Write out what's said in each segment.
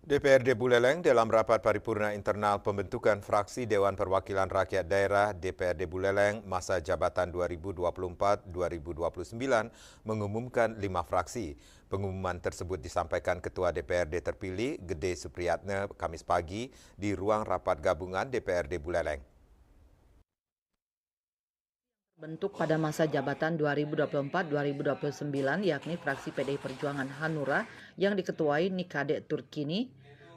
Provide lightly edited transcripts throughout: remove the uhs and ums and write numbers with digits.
DPRD Buleleng dalam rapat paripurna internal pembentukan fraksi Dewan Perwakilan Rakyat Daerah DPRD Buleleng masa jabatan 2024-2029 mengumumkan 5 fraksi. Pengumuman tersebut disampaikan Ketua DPRD terpilih Gede Supriyatna Kamis pagi di ruang rapat gabungan DPRD Buleleng. Bentuk pada masa jabatan 2024-2029 yakni fraksi PDI Perjuangan Hanura yang diketuai Nikade Turkini,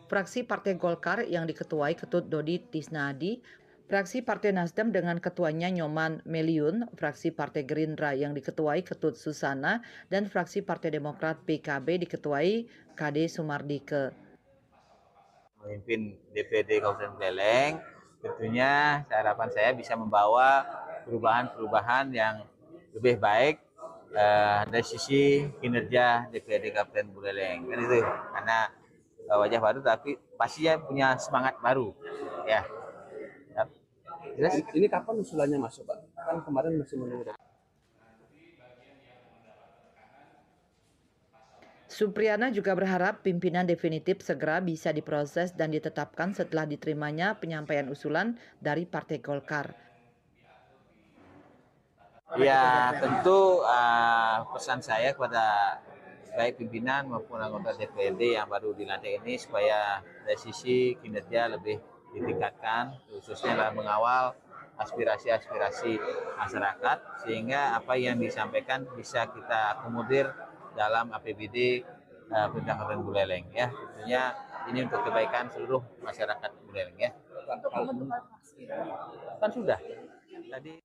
fraksi Partai Golkar yang diketuai Ketut Dodi Tisnadi, fraksi Partai Nasdem dengan ketuanya Nyoman Meliun, fraksi Partai Gerindra yang diketuai Ketut Susana, dan fraksi Partai Demokrat PKB diketuai Kade Sumardike. Memimpin DPD Kabupaten Buleleng, tentunya harapan saya bisa membawa perubahan-perubahan yang lebih baik dari sisi kinerja DPD Kabupaten Buleleng. Kan itu, karena wajah baru tapi pastinya punya semangat baru. Ya. Jelas. Ini kapan usulannya masuk, Pak? Kan kemarin masih menunggu. Supriyatna juga berharap pimpinan definitif segera bisa diproses dan ditetapkan setelah diterimanya penyampaian usulan dari Partai Golkar. Ya, tentu pesan saya kepada baik pimpinan maupun anggota DPRD yang baru dilantik ini supaya dari sisi kinerja lebih ditingkatkan, khususnya dalam mengawal aspirasi-aspirasi masyarakat, sehingga apa yang disampaikan bisa kita akomodir dalam APBD Pemerintah Kabupaten Buleleng. Ya, tentunya ini untuk kebaikan seluruh masyarakat Buleleng. Ya. Kan sudah tadi.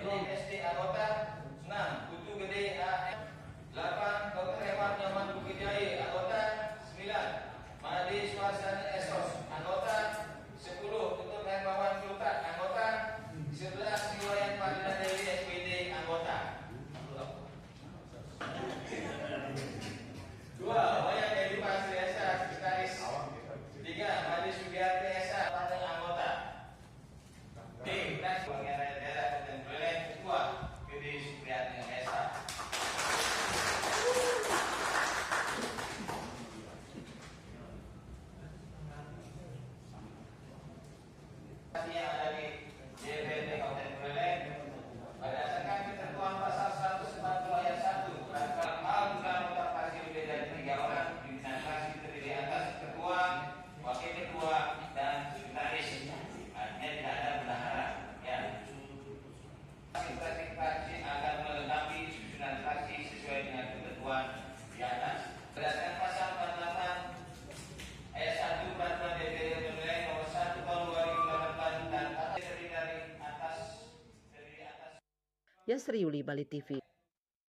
SD anggota 6, Kutu Gede AM 8, Dr. Hewan Nyaman Bukit Jaya anggota 9, Madi Swasana Esos anggota 10, Tutup Hermawan Sultan anggota 11, Riwayat Fadila Dewi SPD anggota 2, Wayang Edi Pasri Esa sekretaris 3, Madi Sugiarti Esa anggota D. Fraksi Daerah Kabupaten Buleleng Ketua Gede Supriyatna Esa. Yang ada di DPRD Kabupaten Buleleng berdasarkan ketentuan pasal 140 ayat 1 dalam hal dugaan anggota fraksi lebih dari 3 orang pimpinan fraksi terdiri atas ketua, wakil ketua, dan sekretaris. Artinya tidak ada bendahara. Ya. Fraksi akan melengkapi susunan fraksi sesuai dengan ketentuan di atas. Berdasarkan pasal 48 ayat 1 Peraturan DPRD Buleleng nomor 1 tahun 2018 dan terdiri dari atas. Yasri Yuli, Bali TV.